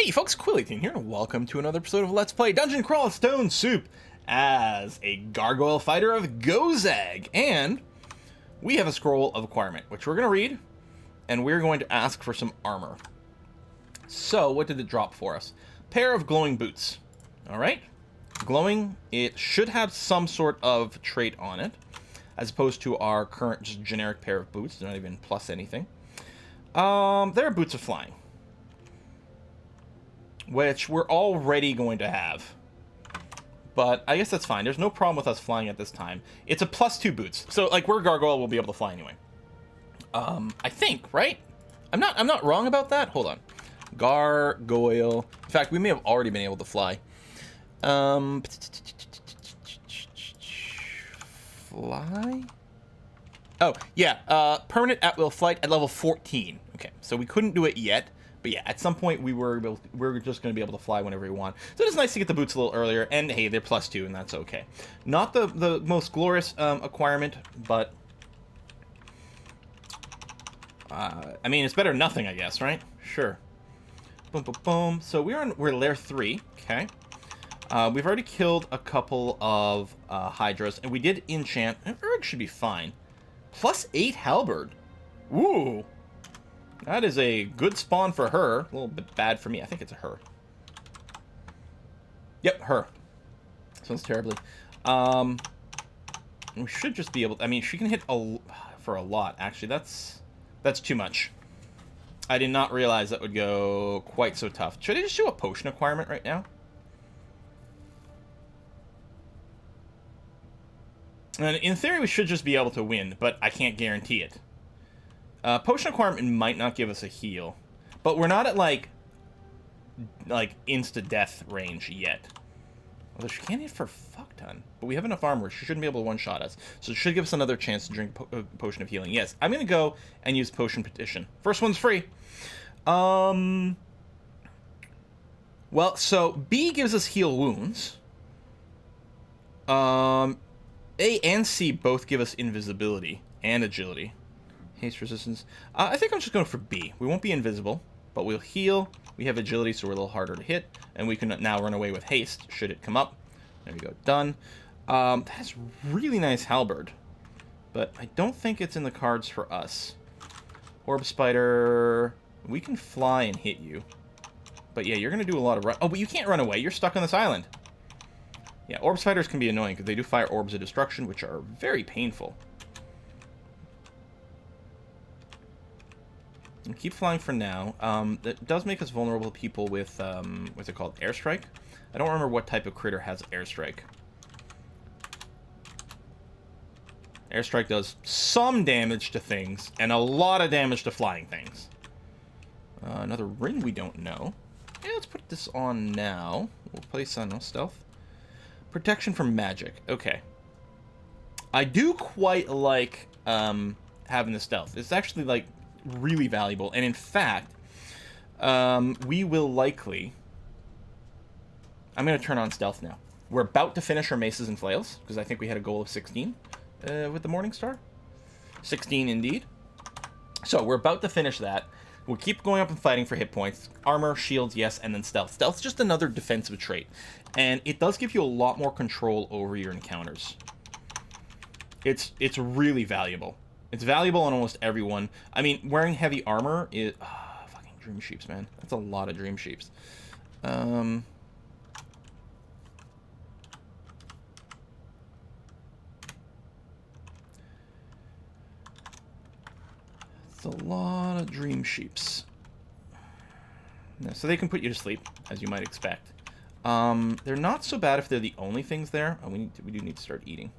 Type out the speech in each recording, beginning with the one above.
Hey folks, Quillyteen here, and welcome to another episode of Let's Play Dungeon Crawl Stone Soup as a Gargoyle fighter of Gozag. And we have a scroll of acquirement, which we're going to read, and we're going to ask for some armor. So, what did it drop for us? Pair of glowing boots. Alright. Glowing, it should have some sort of trait on it, as opposed to our current just generic pair of boots. They're not even plus anything. They're boots of flying, which we're already going to have. But I guess that's fine. There's no problem with us flying at this time. It's a +2 boots. So, like, we're Gargoyle, we'll be able to fly anyway. I think, right? I'm not wrong about that? Hold on. Gargoyle. In fact, we may have already been able to fly. Fly? Oh, yeah. Permanent at-will flight at level 14. Okay, so we couldn't do it yet. But yeah, at some point we're just going to be able to fly whenever we want. So it's nice to get the boots a little earlier, and hey, they're +2, and that's okay. Not the most glorious acquirement, but I mean, it's better than nothing, I guess, right? Sure. Boom, boom, boom. So we're Lair 3. Okay. We've already killed a couple of Hydras, and we did enchant. And Urug should be fine. +8 halberd. Woo. That is a good spawn for her. A little bit bad for me. I think it's a her. Yep, her. Sounds terribly. We should just be able to, I mean, she can hit for a lot. Actually, that's too much. I did not realize that would go quite so tough. Should I just do a potion acquirement right now? And in theory, we should just be able to win, but I can't guarantee it. Potion acquirement might not give us a heal, but we're not at like insta-death range yet. Although she can't hit for a fuck ton, but we have enough armor. She shouldn't be able to one-shot us, so it should give us another chance to drink Potion of Healing. Yes, I'm gonna go and use Potion Petition. First one's free. Well, so B gives us heal wounds. A and C both give us invisibility and agility. Haste resistance. I think I'm just going for B. We won't be invisible, but we'll heal. We have agility, so we're a little harder to hit. And we can now run away with haste, should it come up. There we go. Done. That's really nice halberd. But I don't think it's in the cards for us. Orb Spider. We can fly and hit you. But yeah, you're going to do a lot of run. Oh, but you can't run away. You're stuck on this island. Yeah, Orb Spiders can be annoying because they do fire orbs of destruction, which are very painful. Keep flying for now. That does make us vulnerable to people with, what's it called? Airstrike? I don't remember what type of critter has airstrike. Airstrike does some damage to things, and a lot of damage to flying things. Another ring we don't know. Yeah, let's put this on now. We'll place on no stealth. Protection from magic. Okay. I do quite like having the stealth. It's actually, like, really valuable, and in fact we will likely, I'm going to turn on stealth now. We're about to finish our maces and flails because I think we had a goal of 16 with the Morning Star. 16 indeed. So we're about to finish that. We'll keep going up and fighting for hit points. Armor, shields, yes, and then stealth. Stealth's just another defensive trait, and it does give you a lot more control over your encounters. It's really valuable. It's valuable on almost everyone. I mean, wearing heavy armor is... fucking Dream Sheeps, man. That's a lot of Dream Sheeps. It's a lot of Dream Sheeps. Yeah, so they can put you to sleep, as you might expect. They're not so bad if they're the only things there. Oh, we do need to start eating.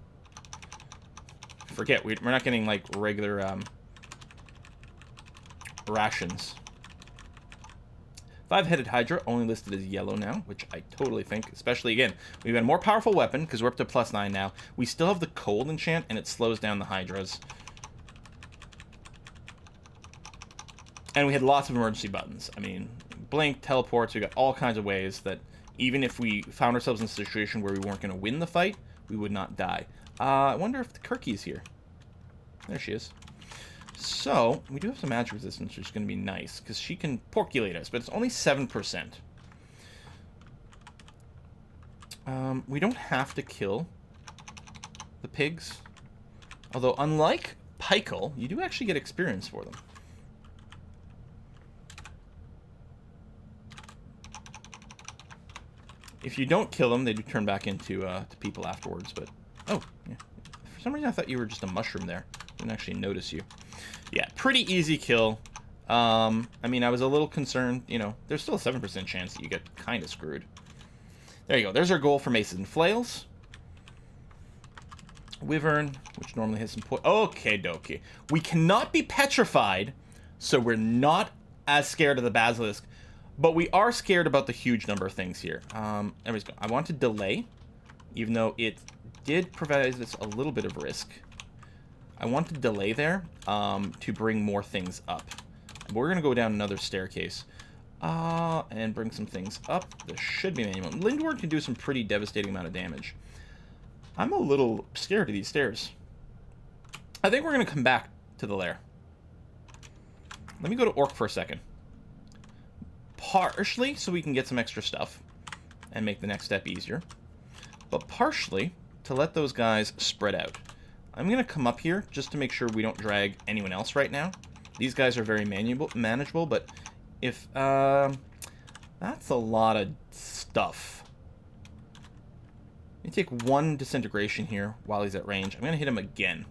Forget, we're not getting, like, regular, rations. 5-headed Hydra, only listed as yellow now, which I totally think, especially, again, we've got a more powerful weapon, because we're up to +9 now. We still have the cold enchant, and it slows down the Hydras. And we had lots of emergency buttons. I mean, blink, teleports, we got all kinds of ways that, even if we found ourselves in a situation where we weren't going to win the fight, we would not die. I wonder if the Kirky's here. There she is. So, we do have some magic resistance, which is going to be nice, because she can porculate us, but it's only 7%. We don't have to kill the pigs. Although, unlike Pikeal, you do actually get experience for them. If you don't kill them, they do turn back into to people afterwards, but... Oh, yeah. For some reason I thought you were just a mushroom there. Didn't actually notice you. Yeah, pretty easy kill. I mean, I was a little concerned, you know, there's still a 7% chance that you get kind of screwed. There you go. There's our goal for maces and flails. Wyvern, which normally has some okay, dokie. We cannot be petrified, so we're not as scared of the basilisk, but we are scared about the huge number of things here. Anyways, I want to delay, even though it did provide us a little bit of risk. I want to delay there to bring more things up. We're going to go down another staircase and bring some things up. There should be minimum. Lindward can do some pretty devastating amount of damage. I'm a little scared of these stairs. I think we're going to come back to the lair. Let me go to Orc for a second. Partially so we can get some extra stuff and make the next step easier. But partially to let those guys spread out. I'm going to come up here just to make sure we don't drag anyone else right now. These guys are very manageable, but if... that's a lot of stuff. Let me take one disintegration here while he's at range. I'm going to hit him again.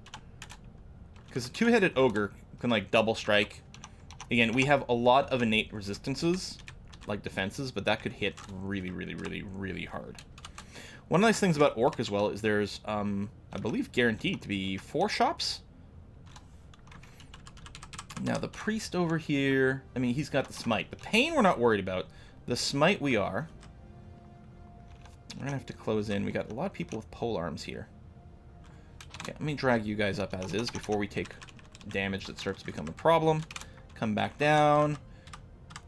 Because the two-headed ogre can, like, double strike. Again, we have a lot of innate resistances, like defenses, but that could hit really, really, really, really hard. One nice things about Orc as well is there's, I believe, guaranteed to be 4 shops. Now, the priest over here, I mean, he's got the smite. The pain we're not worried about. The smite we are. We're going to have to close in. We got a lot of people with pole arms here. Okay, let me drag you guys up as is before we take damage that starts to become a problem. Come back down.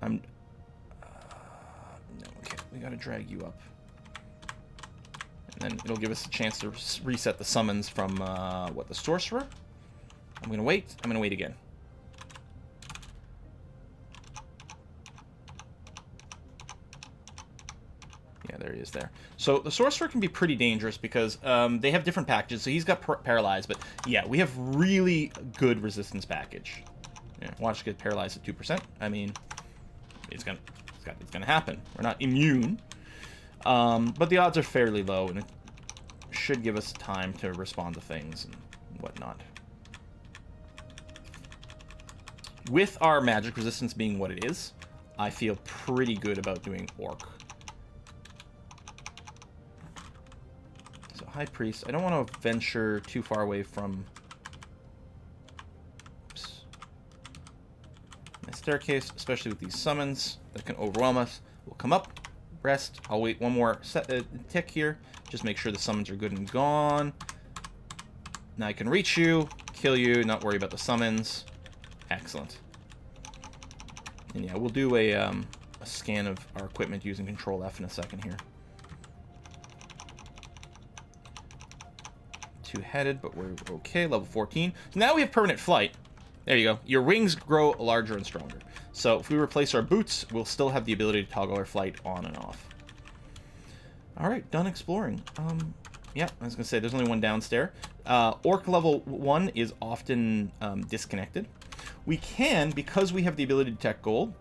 No, okay, we got to drag you up. And then it'll give us a chance to reset the summons from, the sorcerer? I'm going to wait. I'm going to wait again. Yeah, there he is there. So the sorcerer can be pretty dangerous because they have different packages. So he's got paralyzed, but yeah, we have really good resistance package. Yeah, watch get paralyzed at 2%. I mean, it's gonna happen. We're not immune, but the odds are fairly low, and it should give us time to respond to things and whatnot. With our magic resistance being what it is, I feel pretty good about doing Orc. High Priest. I don't want to venture too far away from my staircase, especially with these summons that can overwhelm us. We'll come up, rest. I'll wait one more tick here. Just make sure the summons are good and gone. Now I can reach you, kill you, not worry about the summons. Excellent. And yeah, we'll do a scan of our equipment using Control F in a second here. Two-headed, but we're okay. Level 14. So now we have permanent flight. There you go. Your wings grow larger and stronger. So if we replace our boots, we'll still have the ability to toggle our flight on and off. All right, done exploring. Yeah, I was gonna say there's only one downstairs. Orc level 1 is often disconnected. We can, because we have the ability to detect gold,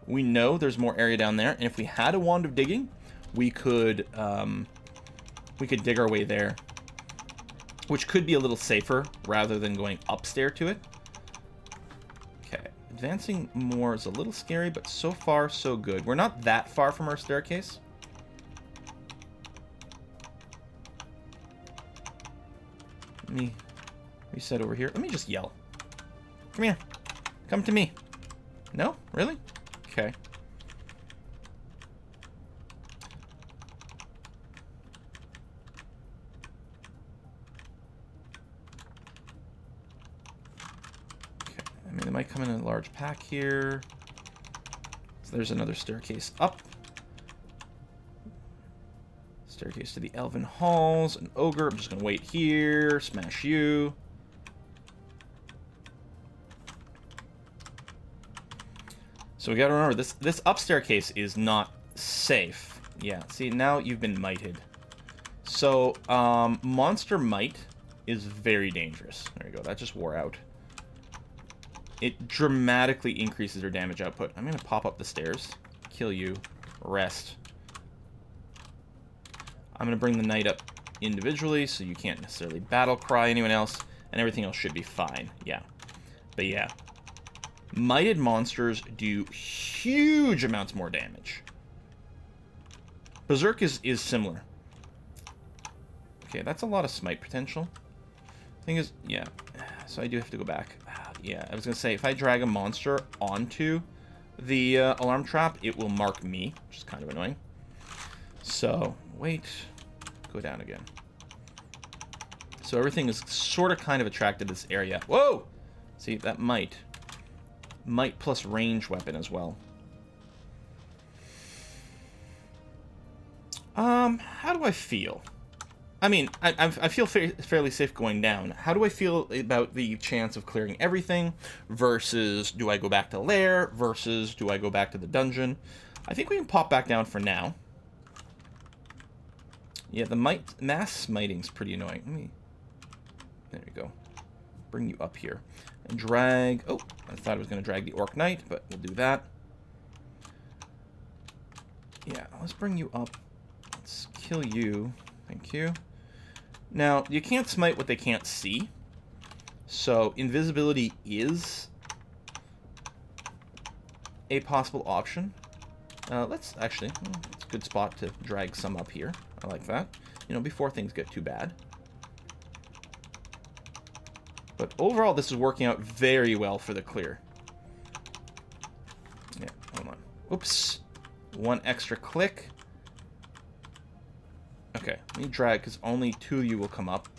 we know there's more area down there, and if we had a wand of digging, we could dig our way there, which could be a little safer rather than going upstairs to it. Okay, advancing more is a little scary, but so far so good. We're not that far from our staircase. Let me reset over here. Let me just yell. Come here. Come to me. No? Really? Okay. I mean, they might come in a large pack here. So there's another staircase up. Staircase to the Elven Halls. An ogre. I'm just going to wait here. Smash you. So we got to remember, this up staircase is not safe. Yeah, see, now you've been mited. So, Monster Might is very dangerous. There you go. That just wore out. It dramatically increases their damage output. I'm going to pop up the stairs. Kill you. Rest. I'm going to bring the knight up individually, so you can't necessarily battle cry anyone else, and everything else should be fine. Yeah. But yeah. Mighted monsters do huge amounts more damage. Berserk is similar. Okay, that's a lot of smite potential. Thing is, yeah. So I do have to go back. Yeah, I was going to say, if I drag a monster onto the alarm trap, it will mark me, which is kind of annoying. So, wait. Go down again. So everything is sort of kind of attracted to this area. Whoa! See, that might. Might plus range weapon as well. How do I feel? I mean, I feel fairly safe going down. How do I feel about the chance of clearing everything versus do I go back to Lair versus do I go back to the dungeon? I think we can pop back down for now. Yeah, the mass smiting's pretty annoying. There we go. Bring you up here. And drag... Oh, I thought I was going to drag the Orc Knight, but we'll do that. Yeah, let's bring you up. Let's kill you. Thank you. Now, you can't smite what they can't see. So, invisibility is a possible option. Let's actually... it's a good spot to drag some up here. I like that. You know, before things get too bad. But overall, this is working out very well for the clear. Yeah, hold on. Oops. One extra click. Okay, let me drag, because only 2 of you will come up.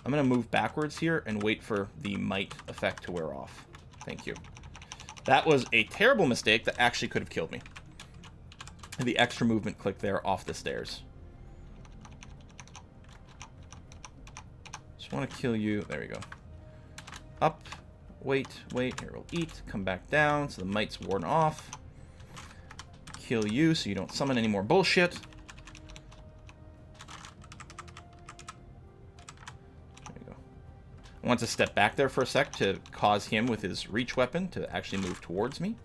I'm going to move backwards here and wait for the might effect to wear off. Thank you. That was a terrible mistake that actually could have killed me. The extra movement click there off the stairs. Just want to kill you. There we go. Up. Wait. Here, we'll eat. Come back down so the might's worn off. Kill you so you don't summon any more bullshit. There you go. I want to step back there for a sec to cause him with his reach weapon to actually move towards me.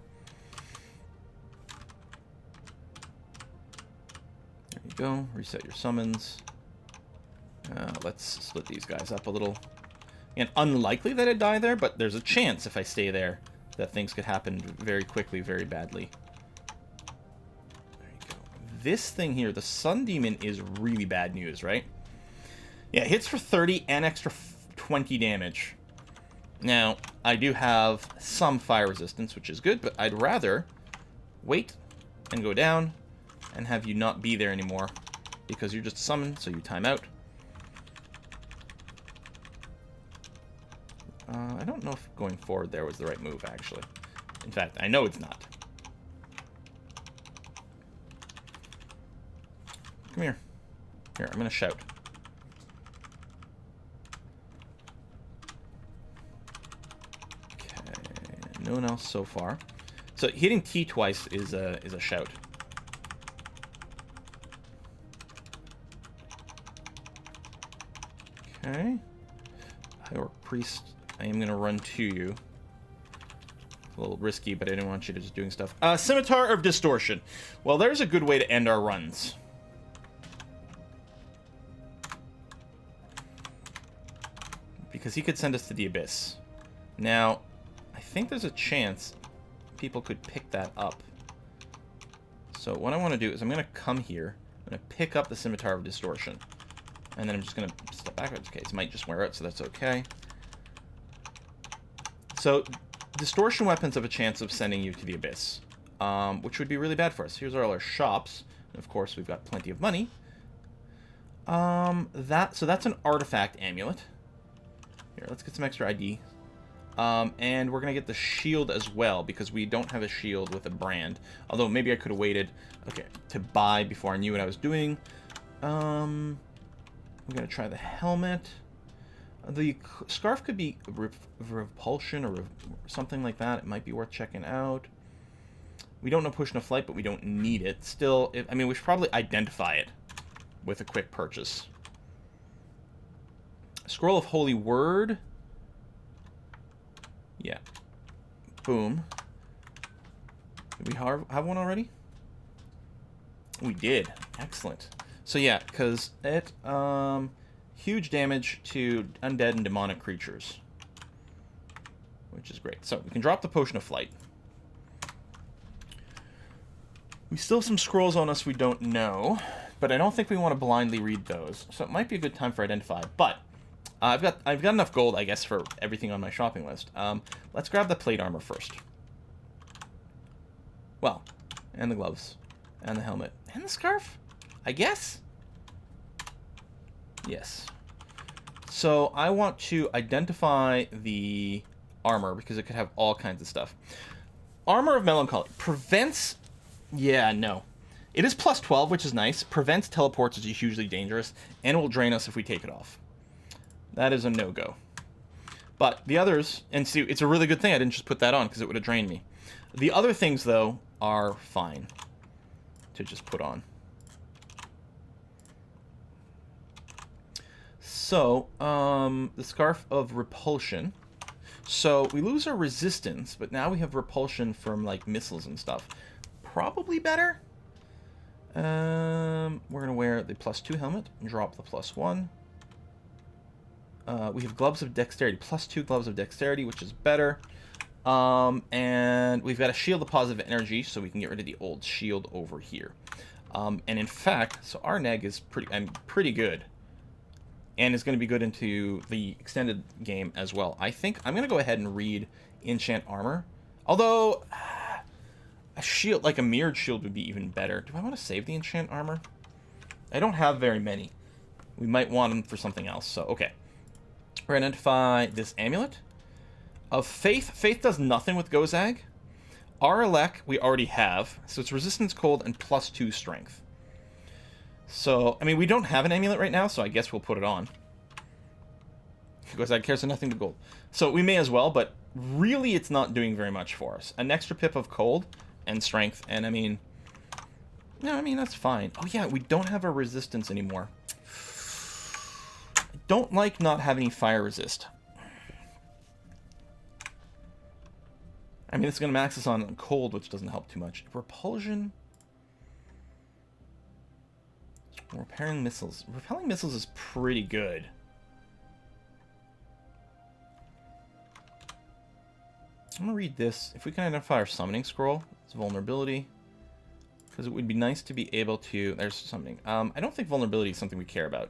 There you go. Reset your summons. Let's split these guys up a little. And unlikely that I'd die there, but there's a chance if I stay there that things could happen very quickly, very badly. There you go. This thing here, the Sun Demon, is really bad news, right? Yeah, hits for 30 and extra 20 damage. Now, I do have some fire resistance, which is good, but I'd rather wait and go down and have you not be there anymore because you're just summoned, so you time out. I don't know if going forward there was the right move, actually. In fact, I know it's not. Come here. Here, I'm going to shout. Okay, no one else so far. So hitting T twice is a shout. Okay. Or priest. I am going to run to you. A little risky, but I didn't want you to just doing stuff. Scimitar of Distortion. Well, there's a good way to end our runs. Because he could send us to the Abyss. Now, I think there's a chance people could pick that up. So what I want to do is I'm going to come here. I'm going to pick up the Scimitar of Distortion. And then I'm just going to step backwards. Okay, it might just wear out, so that's okay. So, distortion weapons have a chance of sending you to the Abyss, which would be really bad for us. Here's all our shops. And of course, we've got plenty of money. So that's an artifact amulet. Here, let's get some extra ID. And we're going to get the shield as well, because we don't have a shield with a brand. Although, maybe I could have waited, okay, to buy before I knew what I was doing. I'm going to try the helmet. The scarf could be repulsion or something like that. It might be worth checking out. We don't know push no flight, but we don't need it. Still, I mean, we should probably identify it with a quick purchase. Scroll of Holy Word. Yeah. Boom. Did we have one already? We did. Excellent. So yeah, because it, huge damage to undead and demonic creatures. Which is great. So we can drop the Potion of Flight. We still have some scrolls on us we don't know, but I don't think we want to blindly read those. So it might be a good time for Identify. But I've got enough gold, I guess, for everything on my shopping list. Let's grab the plate armor first. Well, and the gloves, and the helmet, and the scarf, I guess. Yes. So I want to identify the armor because it could have all kinds of stuff. Armor of Melancholy prevents. Yeah, no. It is plus 12, which is nice. Prevents teleports, which is hugely dangerous, and it will drain us if we take it off. That is a no-go. But the others, and see, it's a really good thing I didn't just put that on because it would have drained me. The other things, though, are fine to just put on. So, the Scarf of Repulsion. So, we lose our resistance, but now we have repulsion from, like, missiles and stuff. Probably better. We're going to wear the +2 helmet and drop the +1. We have Gloves of Dexterity. +2 Gloves of Dexterity, which is better. And we've got a Shield of Positive Energy, so we can get rid of the old shield over here. And in fact, so our neg is pretty good. And it's going to be good into the extended game as well. I think I'm going to go ahead and read Enchant Armor. Although, a shield, like a mirrored shield, would be even better. Do I want to save the Enchant Armor? I don't have very many. We might want them for something else, so okay. We're going to identify this amulet of Faith. Faith does nothing with Gozag. Our Elec we already have, so it's resistance cold and +2 strength. So, I mean, we don't have an amulet right now, so I guess we'll put it on. Gozag cares for nothing but gold. So we may as well, but really it's not doing very much for us. An extra pip of cold and strength, and I mean... No, I mean, that's fine. Oh yeah, we don't have a resistance anymore. I don't like not having any fire resist. I mean, it's going to max us on cold, which doesn't help too much. Repulsion. Repelling missiles. Repelling missiles is pretty good. I'm going to read this. If we can identify our summoning scroll, it's vulnerability. Because it would be nice to be able to... There's summoning. I don't think vulnerability is something we care about.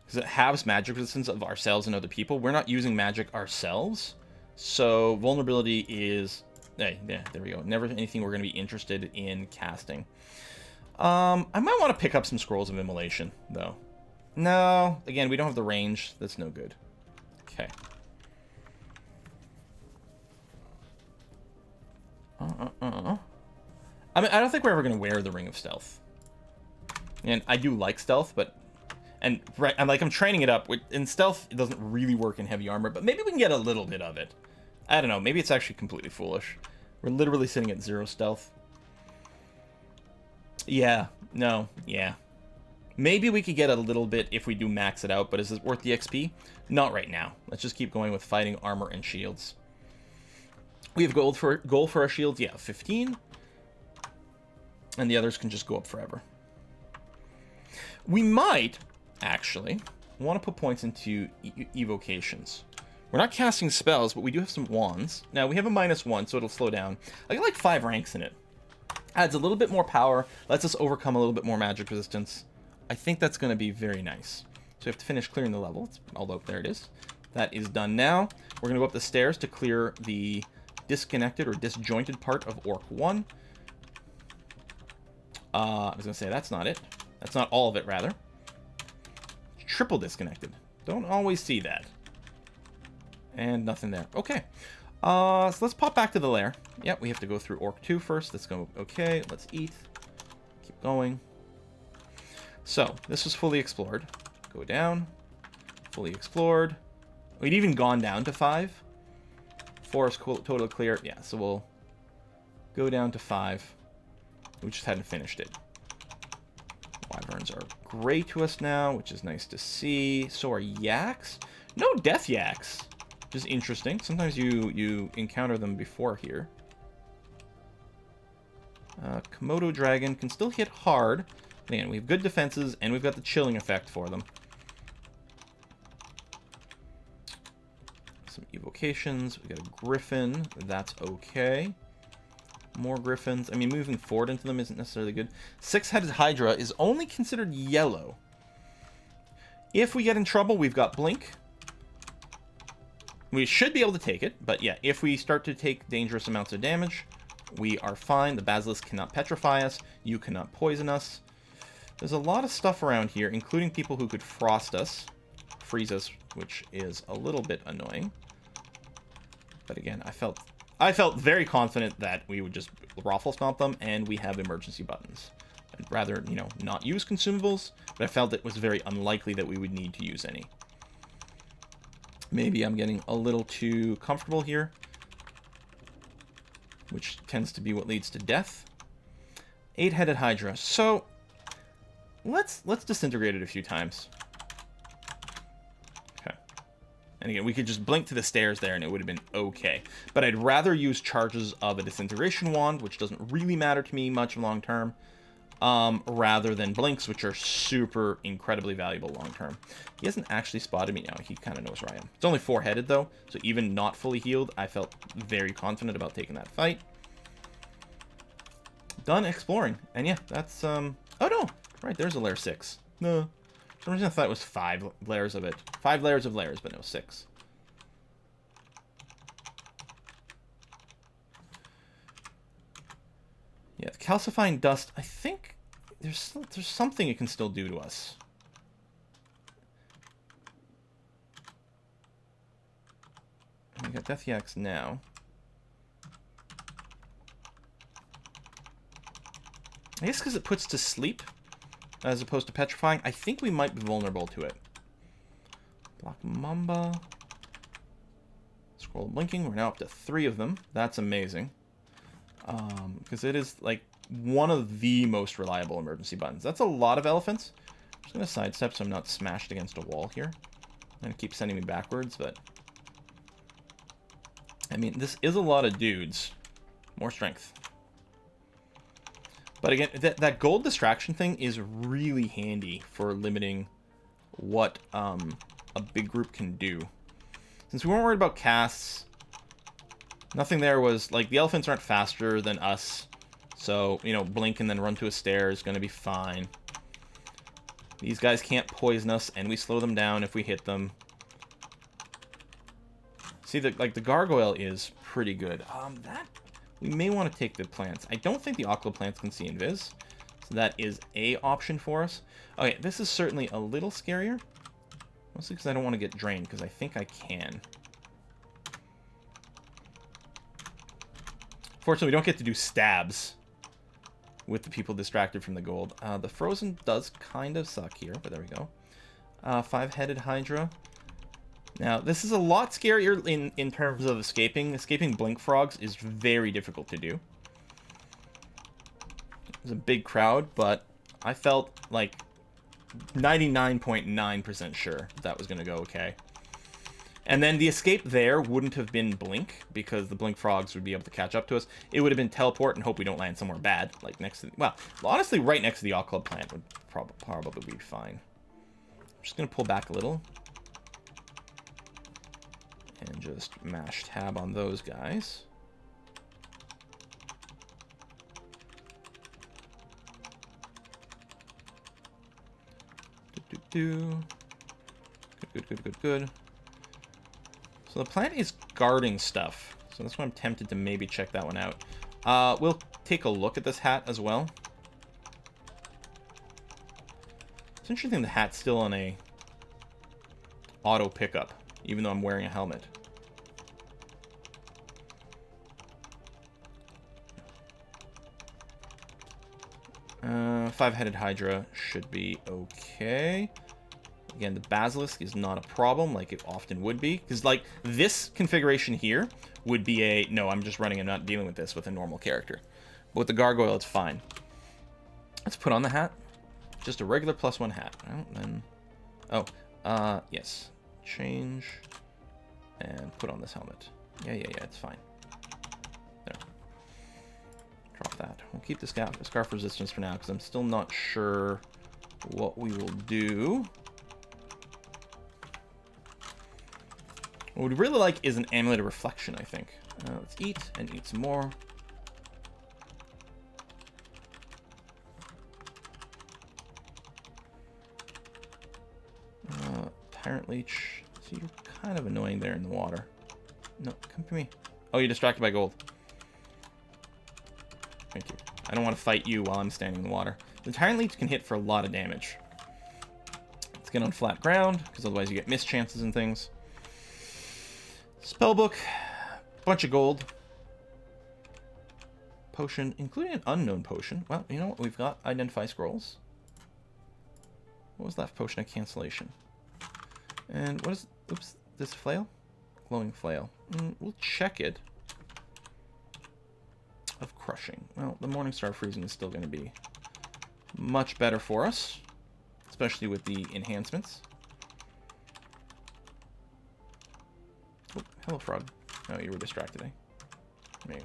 Because it halves magic resistance of ourselves and other people. We're not using magic ourselves. So vulnerability is... Hey, yeah, there we go. Never anything we're going to be interested in casting. I might want to pick up some Scrolls of Immolation, though. No, again, we don't have the range. That's no good. Okay. I mean, I don't think we're ever going to wear the Ring of Stealth. And I do like stealth, but... And right, I'm training it up. In stealth, it doesn't really work in heavy armor, but maybe we can get a little bit of it. I don't know. Maybe it's actually completely foolish. We're literally sitting at 0 stealth. Yeah. No. Yeah. Maybe we could get a little bit if we do max it out, but is it worth the XP? Not right now. Let's just keep going with fighting, armor, and shields. We have gold for our shields. Yeah, 15. And the others can just go up forever. We might, actually, want to put points into evocations. We're not casting spells, but we do have some wands. Now, we have a -1, so it'll slow down. I got like 5 ranks in it. Adds a little bit more power, lets us overcome a little bit more magic resistance. I think that's going to be very nice. So we have to finish clearing the level, although there it is. That is done now. We're going to go up the stairs to clear the disconnected or disjointed part of Orc 1. I was going to say, that's not it. That's not all of it, rather. Triple disconnected. Don't always see that. And nothing there. Okay. So let's pop back to the lair. Yep, we have to go through Orc 2 first. Let's go. Okay, let's eat. Keep going. So, this was fully explored. Go down. Fully explored. We'd even gone down to 5. Forest total clear. Yeah, so we'll go down to 5. We just hadn't finished it. Wyverns are gray to us now, which is nice to see. So are yaks. No death yaks, which is interesting. Sometimes you encounter them before here. Komodo dragon can still hit hard. Again, we have good defenses, and we've got the chilling effect for them. Some evocations. We got a griffin. That's okay. More griffins. I mean, moving forward into them isn't necessarily good. Six-headed Hydra is only considered yellow. If we get in trouble, we've got blink. We should be able to take it, but yeah, if we start to take dangerous amounts of damage, we are fine. The basilisk cannot petrify us. You cannot poison us. There's a lot of stuff around here, including people who could frost us, freeze us, which is a little bit annoying. But again, I felt very confident that we would just raffle stomp them, and we have emergency buttons. I'd rather, you know, not use consumables, but I felt it was very unlikely that we would need to use any. Maybe I'm getting a little too comfortable here, which tends to be what leads to death. Eight-headed Hydra. So let's disintegrate it a few times. Okay. And again, we could just blink to the stairs there and it would have been okay. But I'd rather use charges of a disintegration wand, which doesn't really matter to me much long term, rather than blinks, which are super incredibly valuable long term. He hasn't actually spotted me now. He kind of knows where I am. It's only four-headed though, so even not fully healed, I felt very confident about taking that fight. Done exploring. And yeah, that's oh no, right, there's a layer 6. No, for some reason I thought it was 5 layers of it. 5 layers of layers, but no, 6. Yeah, the calcifying dust, I think there's something it can still do to us. We got Death Yaks now. I guess because it puts to sleep as opposed to petrifying, I think we might be vulnerable to it. Black Mamba. Scroll blinking. We're now up to 3 of them. That's amazing. Because it is like one of the most reliable emergency buttons. That's a lot of elephants. I'm just going to sidestep so I'm not smashed against a wall here. And keep sending me backwards, but I mean, this is a lot of dudes. More strength. But again, that gold distraction thing is really handy for limiting what a big group can do. Since we weren't worried about casts, nothing there was, like, the elephants aren't faster than us. So, you know, blink and then run to a stair is going to be fine. These guys can't poison us, and we slow them down if we hit them. See, the gargoyle is pretty good. We may want to take the plants. I don't think the Ocla plants can see invis, so that is a option for us. Okay, this is certainly a little scarier. Mostly because I don't want to get drained, because I think I can. Fortunately, we don't get to do stabs with the people distracted from the gold. The frozen does kind of suck here, but there we go. 5-headed Hydra. Now, this is a lot scarier in terms of escaping. Escaping blink frogs is very difficult to do. There's a big crowd, but I felt like 99.9% sure that was going to go okay. And then the escape there wouldn't have been blink, because the blink frogs would be able to catch up to us. It would have been teleport and hope we don't land somewhere bad, like next to well, honestly, right next to the Ocla plant would probably be fine. I'm just going to pull back a little. And just mash tab on those guys. Good. So the plant is guarding stuff. So that's why I'm tempted to maybe check that one out. We'll take a look at this hat as well. It's interesting the hat's still on a auto pickup, even though I'm wearing a helmet. Five-headed Hydra should be okay. Again, the basilisk is not a problem like it often would be, because like this configuration here would be a no, I'm just running and not dealing with this with a normal character. But with the gargoyle, it's fine. Let's put on the hat. Just a regular +1 hat. Well, then... Oh, yes. Change and put on this helmet. Yeah, it's fine. There. Drop that. We'll keep the scarf resistance for now because I'm still not sure what we will do. What we'd really like is an amulet of reflection, I think. Let's eat and eat some more. Tyrant Leech. So you're kind of annoying there in the water. No, come to me. Oh, you're distracted by gold. Thank you. I don't want to fight you while I'm standing in the water. The Tyrant Leech can hit for a lot of damage. Let's get on flat ground, because otherwise you get missed chances and things. Spellbook. Bunch of gold. Potion, including an unknown potion. Well, you know what? We've got Identify Scrolls. What was that potion of cancellation? And what is... Oops, this flail? Glowing flail. We'll check it. Of crushing. Well, the Morningstar freezing is still going to be much better for us. Especially with the enhancements. Oh, hello, frog. Oh, you were distracted, eh? There you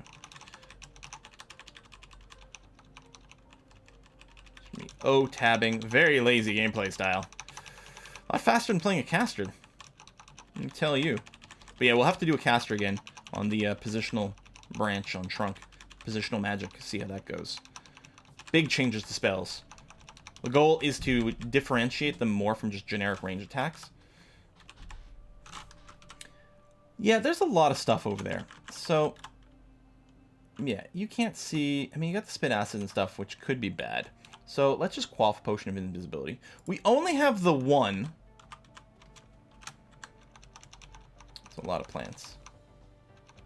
go. Me tabbing. Very lazy gameplay style. A lot faster than playing a caster. Let me tell you. But yeah, we'll have to do a caster again on the positional branch on Trunk. Positional magic. See how that goes. Big changes to spells. The goal is to differentiate them more from just generic range attacks. Yeah, there's a lot of stuff over there. So, yeah, you can't see... I mean, you got the spit acid and stuff, which could be bad. So let's just quaff Potion of Invisibility. We only have the one. It's a lot of plants.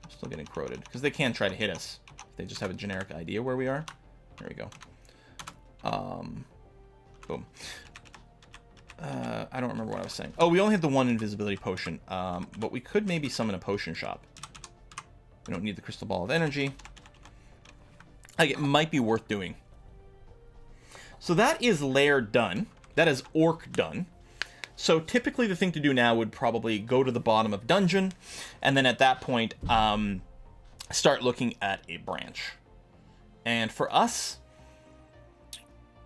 I'm still getting corroded. Because they can try to hit us. If they just have a generic idea where we are. There we go. Boom. I don't remember what I was saying. Oh, we only have the one invisibility potion. But we could maybe summon a potion shop. We don't need the crystal ball of energy. Like, it might be worth doing. So that is Lair done. That is Orc done. So typically the thing to do now would probably go to the bottom of dungeon, and then at that point, start looking at a branch. And for us,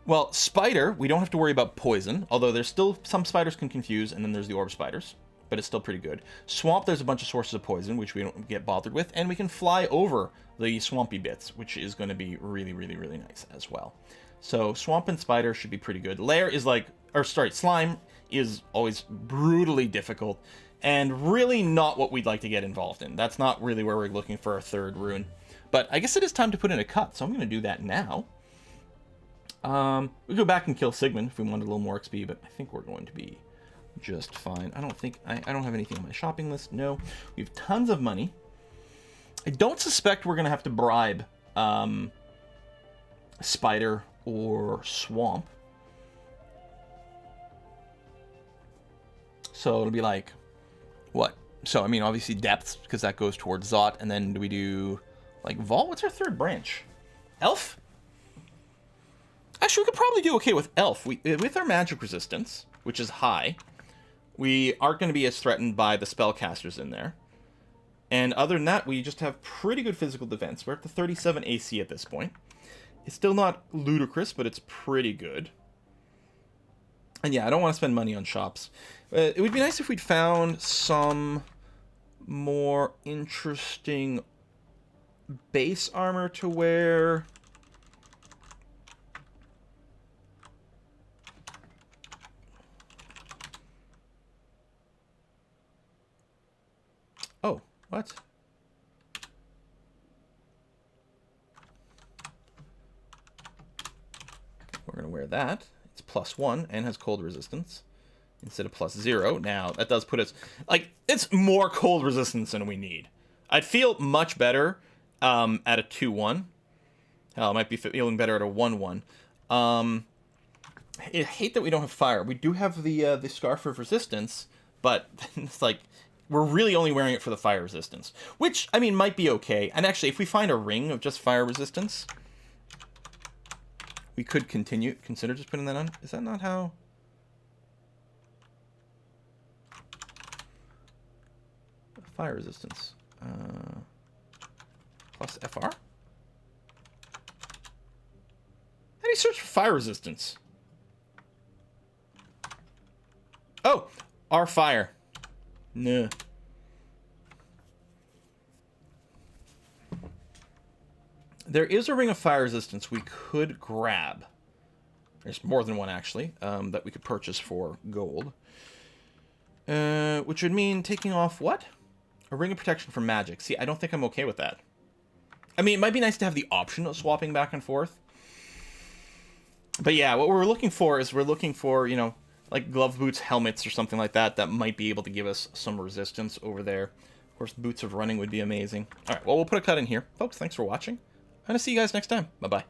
well, spider, we don't have to worry about poison, although there's still some spiders can confuse, and then there's the orb spiders, but it's still pretty good. Swamp, there's a bunch of sources of poison, which we don't get bothered with, and we can fly over the swampy bits, which is going to be really, really, really nice as well. So swamp and spider should be pretty good. Lair is like, or sorry, slime is always brutally difficult and really not what we'd like to get involved in. That's not really where we're looking for our third rune. But I guess it is time to put in a cut, so I'm going to do that now. We go back and kill Sigmund if we wanted a little more XP, but I think we're going to be just fine. I don't have anything on my shopping list. No, we have tons of money. I don't suspect we're going to have to bribe Spider or Swamp. So it'll be like, what? So, I mean, obviously Depths, because that goes towards Zot, and then do we do, like, Vault? What's our third branch? Elf? Actually, we could probably do okay with Elf. With our magic resistance, which is high, we aren't going to be as threatened by the spellcasters in there. And other than that, we just have pretty good physical defense. We're at the 37 AC at this point. It's still not ludicrous, but it's pretty good. And yeah, I don't want to spend money on shops. It would be nice if we'd found some more interesting base armor to wear. Oh, what? We're going to wear that. It's +1 and has cold resistance instead of +0. Now, that does put us... Like, it's more cold resistance than we need. I'd feel much better at a 2-1. Hell, I might be feeling better at a 1-1. I hate that we don't have fire. We do have the Scarf of Resistance, but it's like... We're really only wearing it for the fire resistance. Which, I mean, might be okay. And actually, if we find a ring of just fire resistance... we could consider just putting that on. Is that not how? Fire resistance. Plus FR? How do you search for fire resistance? Oh! R fire. No. There is a ring of fire resistance we could grab. There's more than one, actually, that we could purchase for gold. Which would mean taking off what? A ring of protection from magic. See, I don't think I'm okay with that. I mean, it might be nice to have the option of swapping back and forth. But yeah, what we're looking for is you know, like glove boots, helmets, or something like that that might be able to give us some resistance over there. Of course, boots of running would be amazing. All right, well, we'll put a cut in here. Folks, thanks for watching. I'm going to see you guys next time. Bye-bye.